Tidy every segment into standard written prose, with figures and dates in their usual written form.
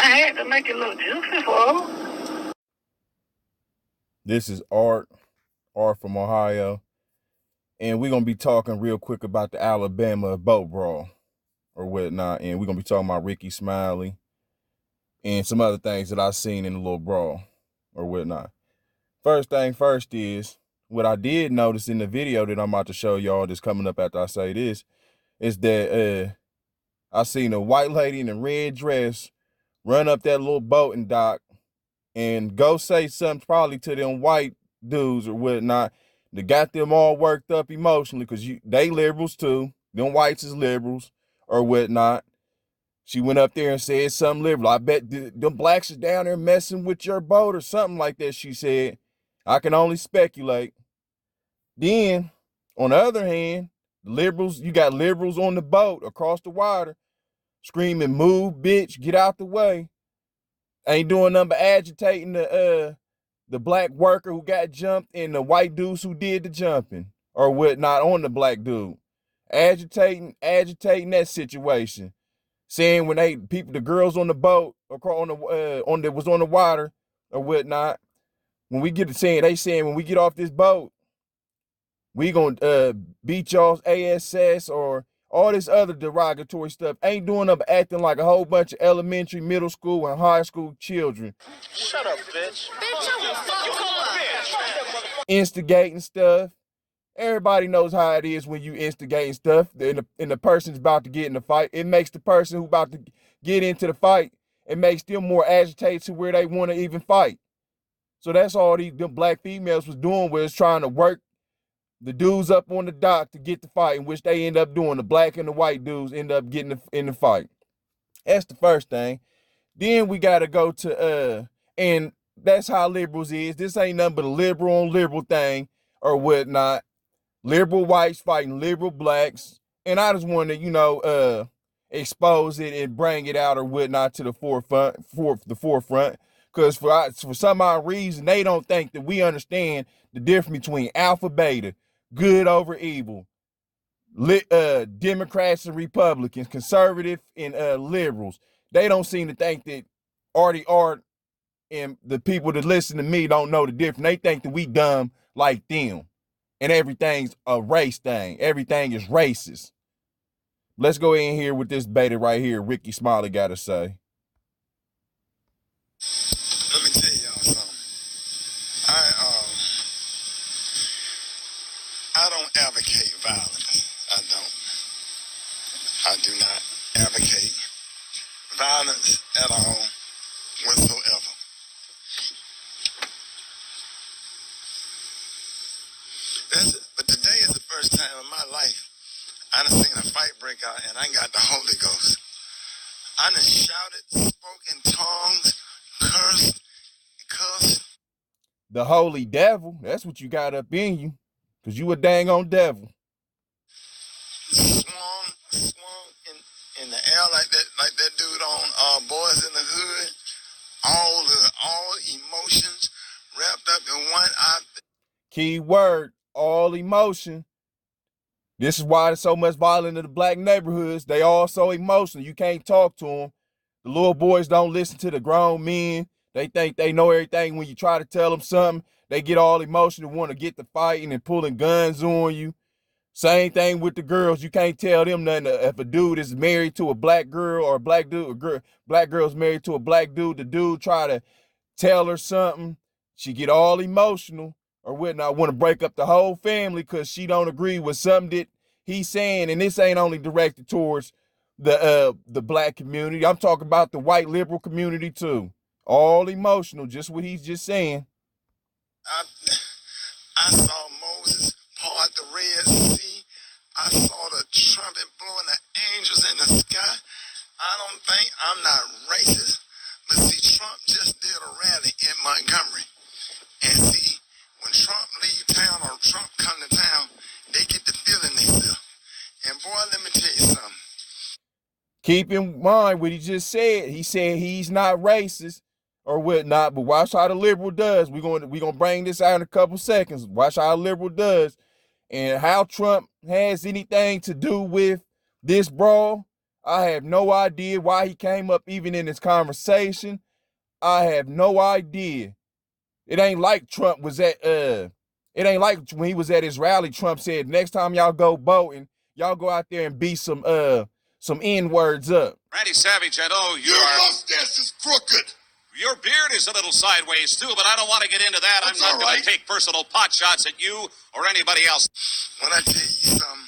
had to make it look juicy for him. This is Art from Ohio, and we're going to be talking real quick about the Alabama boat brawl or whatnot, and we're going to be talking about Rickey Smiley and some other things that I've seen in the little brawl or whatnot. First thing first is, what I did notice in the video that I'm about to show y'all that's coming up after I say this, is that I seen a white lady in a red dress run up that little boating dock and go say something probably to them white dudes or whatnot that got them all worked up emotionally, because they liberals too. Them whites is liberals or whatnot. She went up there and said something liberal. I bet them blacks is down there messing with your boat or something like that, she said. I can only speculate. Then, on the other hand, liberals, you got liberals on the boat across the water screaming, "Move, bitch, get out the way." Ain't doing nothing but agitating the black worker who got jumped and the white dudes who did the jumping or whatnot on the black dude. Agitating that situation. Saying when the girls on the boat or was on the water or whatnot, when we get to saying, they saying when we get off this boat, we gonna beat y'all's ASS or all this other derogatory stuff. Ain't doing up acting like a whole bunch of elementary, middle school, and high school children. Shut up, bitch. Bitch, I will fuck you up. Instigating stuff. Everybody knows how it is when you instigating stuff and the person's about to get in the fight. It makes the person who about to get into the fight, it makes them more agitated to where they want to even fight. So that's all them black females was doing, was trying to work the dudes up on the dock to get the fight, in which they end up doing. The black and the white dudes end up getting in the fight. That's the first thing. Then we got to go to, and that's how liberals is. This ain't nothing but a liberal on liberal thing or whatnot. Liberal whites fighting liberal blacks. And I just want to, expose it and bring it out or whatnot to the forefront. Because for some odd reason, they don't think that we understand the difference between alpha, beta, good over evil, Democrats and Republicans, conservative and liberals. They don't seem to think that Art and the people that listen to me don't know the difference. They think that we dumb like them and everything's a race thing. Everything is racist. Let's go in here with this beta right here. Rickey Smiley got to say. Let me tell y'all something. I don't advocate violence. I do not advocate violence at all whatsoever. But today is the first time in my life I done seen a fight break out and I got the Holy Ghost. I done shouted, spoke in tongues, cussed. The holy devil, that's what you got up in you, because you a dang on devil. Swung in the air like that dude on Boys in the Hood. All emotions wrapped up in one. Key word, all emotion. This is why there's so much violence in the black neighborhoods. They all so emotional. You can't talk to them. The little boys don't listen to the grown men. They think they know everything. When you try to tell them something, they get all emotional, want to get to fighting and pulling guns on you. Same thing with the girls. You can't tell them nothing. If a dude is married to a black girl or a black dude, black girl's married to a black dude, the dude try to tell her something, she get all emotional or whatnot, want to break up the whole family because she don't agree with something that he's saying. And this ain't only directed towards the black community. I'm talking about the white liberal community too. All emotional, just what he's just saying. I saw Moses part the Red Sea. I saw the trumpet blowing the angels in the sky. I'm not racist, but see, Trump just did a rally in Montgomery. And see, when Trump leave town or Trump come to town, they get to feeling themselves. And boy, let me tell you something. Keep in mind what he just said. He said he's not racist or whatnot, but watch how the liberal does. We're gonna bring this out in a couple seconds. Watch how the liberal does. And how Trump has anything to do with this brawl, I have no idea why he came up even in this conversation. I have no idea. It ain't like Trump was at it ain't like when he was at his rally, Trump said, next time y'all go voting, y'all go out there and beat some N-words up. Randy Savage, I know Your mustache is crooked. your beard is a little sideways too, but I don't want to get into that. That's I'm not all going right. to take personal pot shots at you or anybody else. When I tell you something,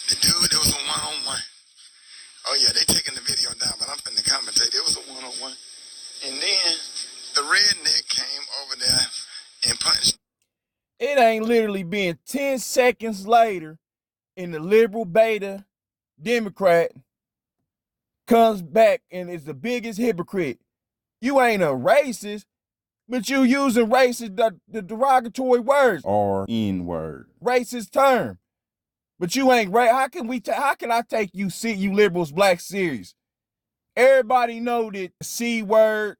the dude, it was a one-on-one. Oh yeah, they taking the video down, but I'm finna commentate. It was a one-on-one. And then the redneck came over there and punched. It ain't literally been 10 seconds later and the liberal beta Democrat comes back and is the biggest hypocrite. You ain't a racist, but you using racist, the derogatory words or N-word, racist term. But you ain't right. How can I take you liberals black serious? Everybody know that C word,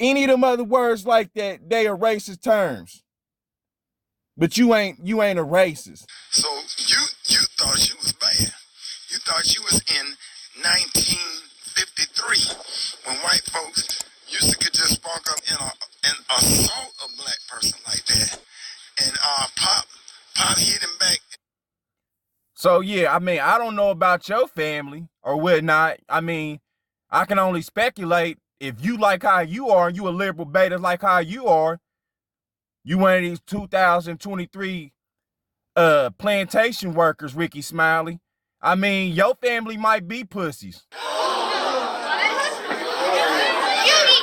any of them other words like that, they are racist terms. But you ain't a racist. So you thought you was bad. You thought you was in 1953 when white folks used to could just spark up and assault a black person like that, and pop hit him back. So yeah, I mean, I don't know about your family or whatnot. I mean, I can only speculate. If you like how you are, and you a liberal beta like how you are, you one of these 2023 plantation workers, Rickey Smiley. I mean, your family might be pussies. You need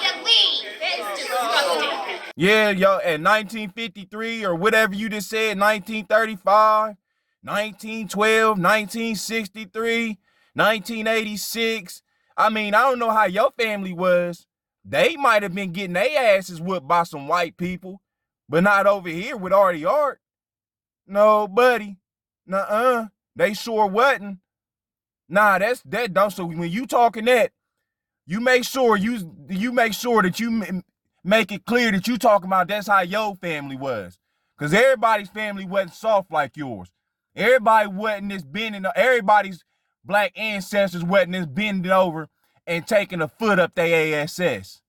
to leave. It's disgusting. Yeah, yo, at 1953 or whatever you just said, 1935, 1912, 1963, 1986. I mean, I don't know how your family was. They might have been getting their asses whooped by some white people, but not over here with Artie Art. No, buddy. Nuh-uh. They sure wasn't. Nah, that don't. So when you talking that, you make sure that you make it clear that you talking about that's how your family was. Because everybody's family wasn't soft like yours. Everybody wasn't this bending, everybody's black ancestors wasn't this bending over and taking a foot up their ass.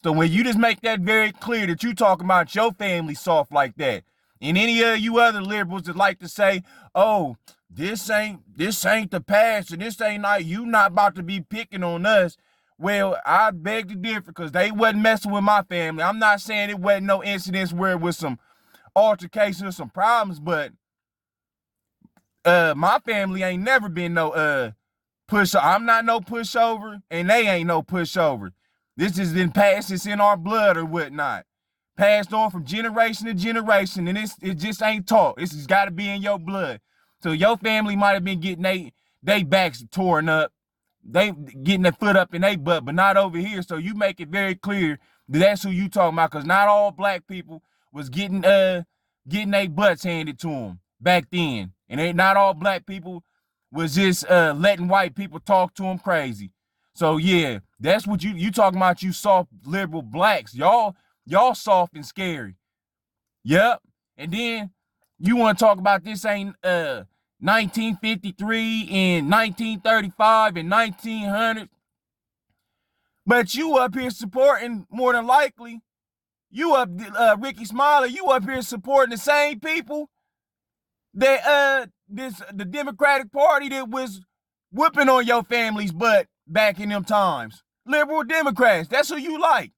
So when you just make that very clear that you talking about your family soft like that, and any of you other liberals that like to say, oh, this ain't the past and this ain't not, you not about to be picking on us. Well, I beg to differ because they wasn't messing with my family. I'm not saying it wasn't no incidents where it was some altercations or some problems, but my family ain't never been no pushover. I'm not no pushover, and they ain't no pushover. This has been passed, it's in our blood or whatnot. Passed on from generation to generation, and it just ain't taught. This has got to be in your blood. So your family might have been getting they backs torn up, they getting their foot up in their butt, but not over here. So you make it very clear that that's who you talking about, because not all black people was getting their butts handed to them back then, and not all black people was just letting white people talk to them crazy. So yeah, that's what you talking about, you soft liberal blacks. Y'all soft and scary. Yep. And then you want to talk about this ain't 1953 and 1935 and 1900. But you up here supporting, more than likely, Rickey Smiley, you up here supporting the same people that the Democratic Party that was whooping on your family's butt back in them times. Liberal Democrats, that's who you like.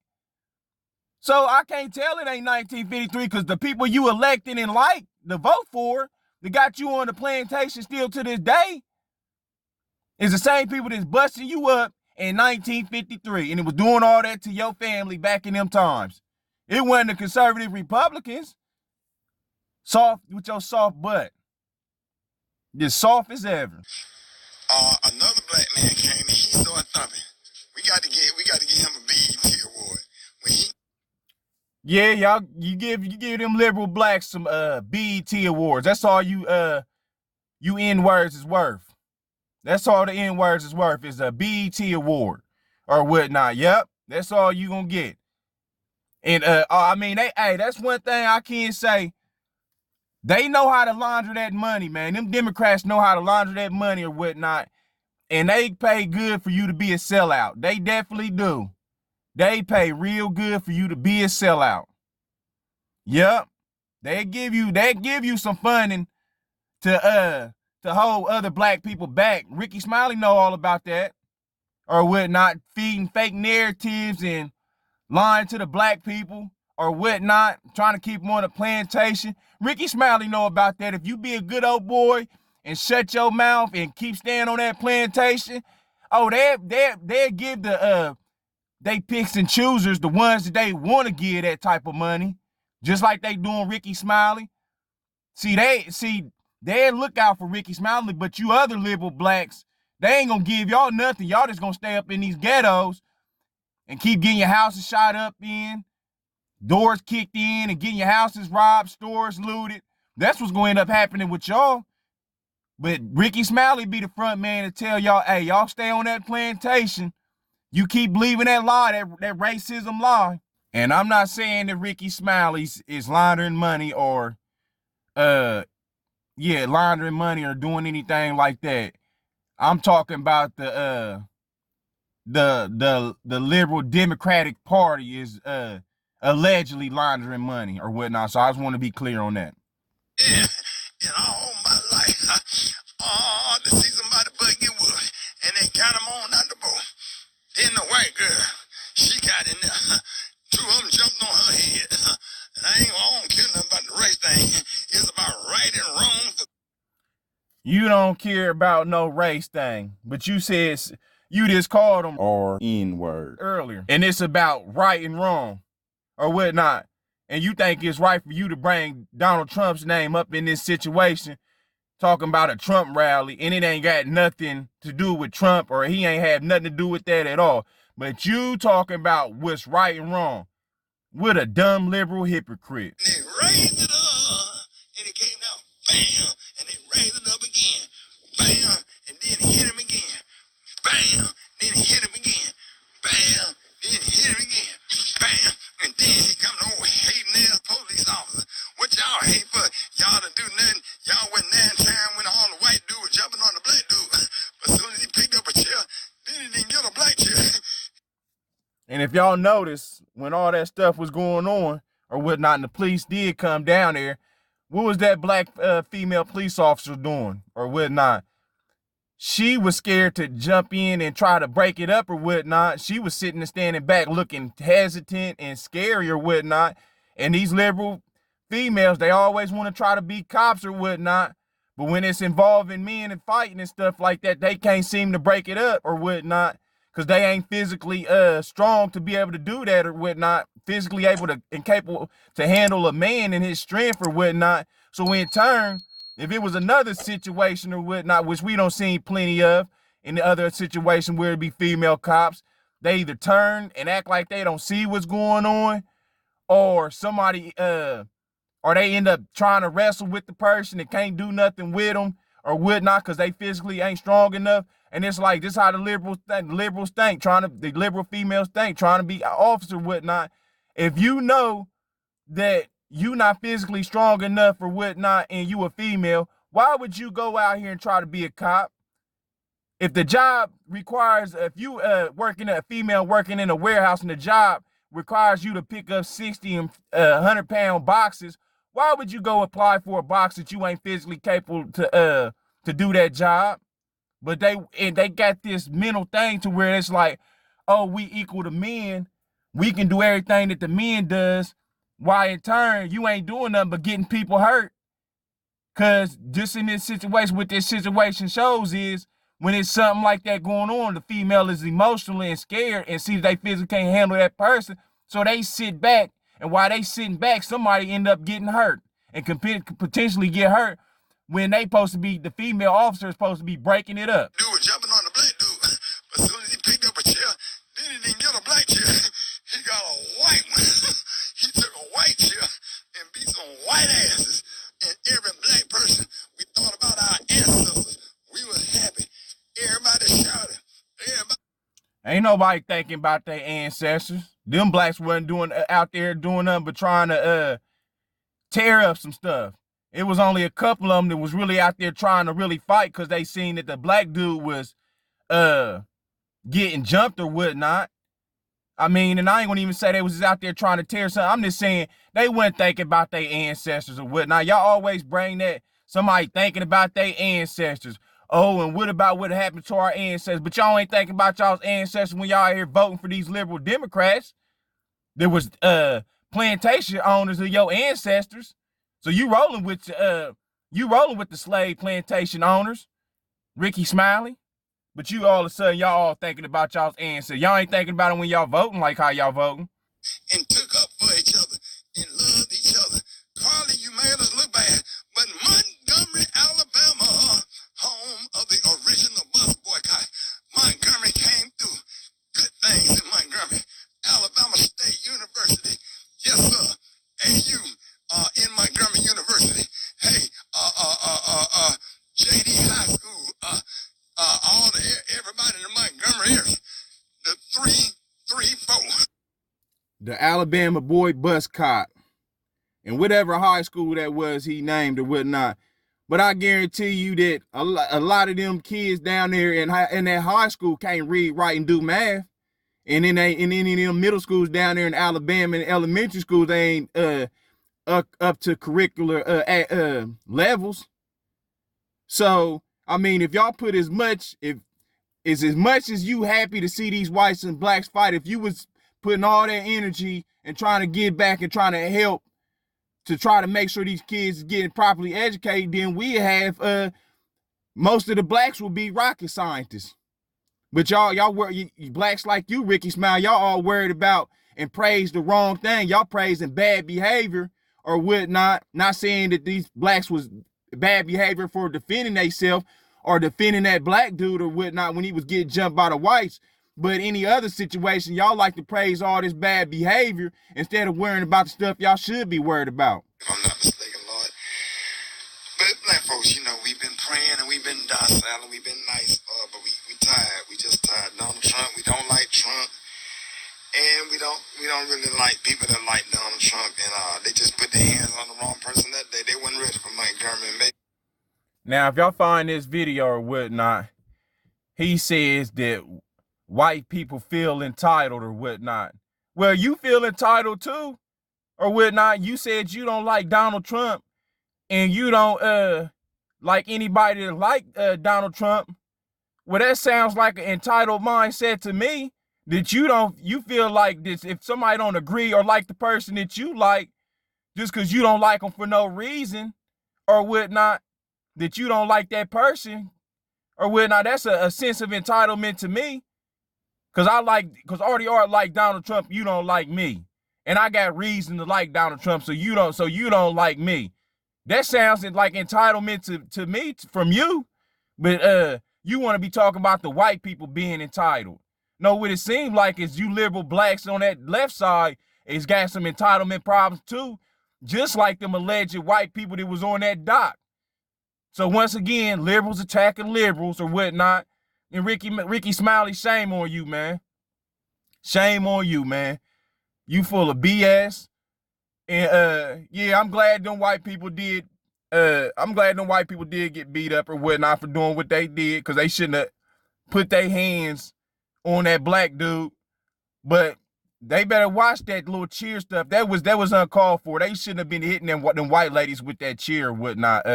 So I can't tell it ain't 1953 because the people you elected and like to vote for that got you on the plantation still to this day is the same people that's busting you up in 1953, and it was doing all that to your family back in them times. It wasn't the conservative Republicans. Soft with your soft butt. Just soft as ever. Another black man came and he started thumping. We got to get him a BET award. When he Yeah, y'all, you give them liberal blacks some BET awards. That's all you N-words is worth. That's all the N-words is worth, is a BET award or whatnot. Yep, that's all you gonna get. And I mean, that's one thing I can say. They know how to launder that money, man. Them Democrats know how to launder that money or whatnot. And they pay good for you to be a sellout. They definitely do. They pay real good for you to be a sellout. Yep. They give you some funding to hold other black people back. Rickey Smiley know all about that. Or whatnot, feeding fake narratives and lying to the black people or whatnot, trying to keep them on the plantation. Rickey Smiley know about that. If you be a good old boy and shut your mouth and keep staying on that plantation, oh, they give they picks and choosers the ones that they want to give that type of money, just like they doing Rickey Smiley. They look out for Rickey Smiley, but you other liberal blacks, they ain't gonna give y'all nothing. Y'all just gonna stay up in these ghettos and keep getting your houses shot up in, doors kicked in, and getting your houses robbed, stores looted. That's what's gonna end up happening with y'all. But Rickey Smiley be the front man to tell y'all, hey, y'all stay on that plantation. You keep believing that lie, that racism lie. And I'm not saying that Rickey Smiley is laundering money or laundering money or doing anything like that. I'm talking about the liberal Democratic Party is allegedly laundering money or whatnot. So I just want to be clear on that. In all my life, to see somebody but get wood, and they got them on out the boat. Then the white girl, she got in there. Two of them jumped on her head. And I don't care nothing about the race thing. It's about right and wrong. You don't care about no race thing, but you said you just called them or N-word earlier, and it's about right and wrong or whatnot. And you think it's right for you to bring Donald Trump's name up in this situation, talking about a Trump rally, and it ain't got nothing to do with Trump, or he ain't had nothing to do with that at all. But you talking about what's right and wrong with a dumb liberal hypocrite. And they raised it up, and it came down, bam, and they raised it up again, bam, and then hit him again, bam, then hit him again, bam, then hit him again, bam, and then he come to old hating ass police officer. What y'all hate for? Y'all to do nothing. Y'all went 9 times when all the white dude was jumping on the black dude. But as soon as he picked up a chair, then he didn't get a black chair. And if y'all notice, when all that stuff was going on or whatnot, and the police did come down there, what was that black female police officer doing or whatnot? She was scared to jump in and try to break it up or whatnot. She was sitting and standing back looking hesitant and scary or whatnot. And these liberal females, they always want to try to be cops or whatnot. But when it's involving men and fighting and stuff like that, they can't seem to break it up or whatnot, because they ain't physically strong to be able to do that or whatnot, physically able to and capable to handle a man and his strength or whatnot. So in turn, if it was another situation or whatnot, which we don't see plenty of in the other situation where it be female cops, they either turn and act like they don't see what's going on, or somebody or they end up trying to wrestle with the person and can't do nothing with them or whatnot because they physically ain't strong enough. And it's like, this is how the liberals think, the liberal females think, trying to be an officer or whatnot. If you know that you not physically strong enough or whatnot and you a female, why would you go out here and try to be a cop? If the job requires, if you working a female working in a warehouse and the job requires you to pick up 60 and 100-pound boxes, why would you go apply for a box that you ain't physically capable to do that job? But they got this mental thing to where it's like, oh, we equal to men. We can do everything that the men does. While in turn, you ain't doing nothing but getting people hurt. Because just in this situation, what this situation shows is, when it's something like that going on, the female is emotionally and scared and sees they physically can't handle that person. So they sit back, and while they sitting back, somebody end up getting hurt and could potentially get hurt when they supposed to be, the female officer is supposed to be breaking it up. Dude was jumping on the black dude, but as soon as he picked up a chair, then he didn't get a black chair. He got a white one. He took a white chair and beat some white asses. And every black person, we thought about our ancestors. We was happy. Everybody shouted. Everybody. Ain't nobody thinking about their ancestors. Them blacks wasn't doing out there doing nothing but trying to tear up some stuff. It was only a couple of them that was really out there trying to really fight because they seen that the black dude was getting jumped or whatnot. I mean, and I ain't gonna even say they was just out there trying to tear something. I'm just saying they weren't thinking about their ancestors or whatnot. Y'all always bring that somebody thinking about their ancestors. Oh, and what about what happened to our ancestors? But y'all ain't thinking about y'all's ancestors when y'all out here voting for these liberal Democrats. There was plantation owners of your ancestors. So you rolling with the slave plantation owners, Rickey Smiley. But you all of a sudden, y'all all thinking about y'all's ancestors. Y'all ain't thinking about it when y'all voting like how y'all voting. And took up for each other and loved each other. Carly, you made us look bad. But Montgomery, Alabama, home of the original bus boycott. Montgomery came through. Good things in Montgomery. Alabama State University. Yes, sir. AU in Montgomery University. Hey, JD High School. Everybody in the Montgomery area. The 334. The Alabama boy bus cop. And whatever high school that was he named or whatnot. But I guarantee you that a lot of them kids down there in that high school can't read, write, and do math. And in them middle schools down there in Alabama and elementary schools, they ain't up to curricular levels. So, I mean, if y'all put as much as you happy to see these whites and blacks fight, if you was putting all that energy and trying to get back and trying to help to try to make sure these kids is getting properly educated, then we have most of the blacks will be rocket scientists. But y'all blacks like you, Rickey Smiley, y'all all worried about and praise the wrong thing. Y'all praising bad behavior or whatnot. Not saying that these blacks was bad behavior for defending themselves or defending that black dude or whatnot when he was getting jumped by the whites. But any other situation, y'all like to praise all this bad behavior instead of worrying about the stuff y'all should be worried about. If I'm not mistaken, Lord. But black folks, you know, we've been praying and we've been docile and we've been nice, but we tired. We just tired. Donald Trump, we don't like Trump. And we don't really like people that like Donald Trump. And they just put their hands on the wrong person that day. They wasn't ready for Montgomery. Now, if y'all find this video or whatnot, he says that white people feel entitled or whatnot. Well, you feel entitled too or whatnot. You said you don't like Donald Trump and you don't like anybody that like Donald Trump. Well, that sounds like an entitled mindset to me, that you feel like this, if somebody don't agree or like the person that you like, just because you don't like them for no reason or whatnot, that you don't like that person or whatnot, that's a sense of entitlement to me. Because Artie Art like Donald Trump, you don't like me. And I got reason to like Donald Trump, so you don't like me. That sounds like entitlement to me from you. But you want to be talking about the white people being entitled. No, what it seems like is you liberal blacks on that left side is got some entitlement problems too, just like them alleged white people that was on that dock. So once again, liberals attacking liberals or whatnot. And Rickey Smiley, shame on you, man. Shame on you, man. You full of BS. And yeah, I'm glad them white people did get beat up or whatnot for doing what they did, because they shouldn't have put their hands on that black dude. But they better watch that little cheer stuff. That was uncalled for. They shouldn't have been hitting them white ladies with that cheer or whatnot.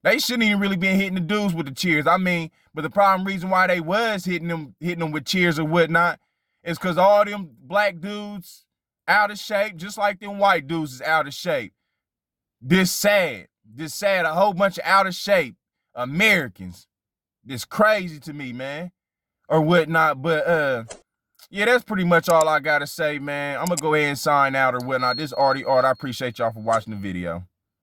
They shouldn't even really been hitting the dudes with the cheers. I mean, but the reason why they was hitting them with cheers or whatnot is because all them black dudes out of shape, just like them white dudes is out of shape. This sad, a whole bunch of out of shape Americans. This crazy to me, man, or whatnot. But yeah, that's pretty much all I gotta say, man. I'm gonna go ahead and sign out or whatnot. This is Artie Art. I appreciate y'all for watching the video.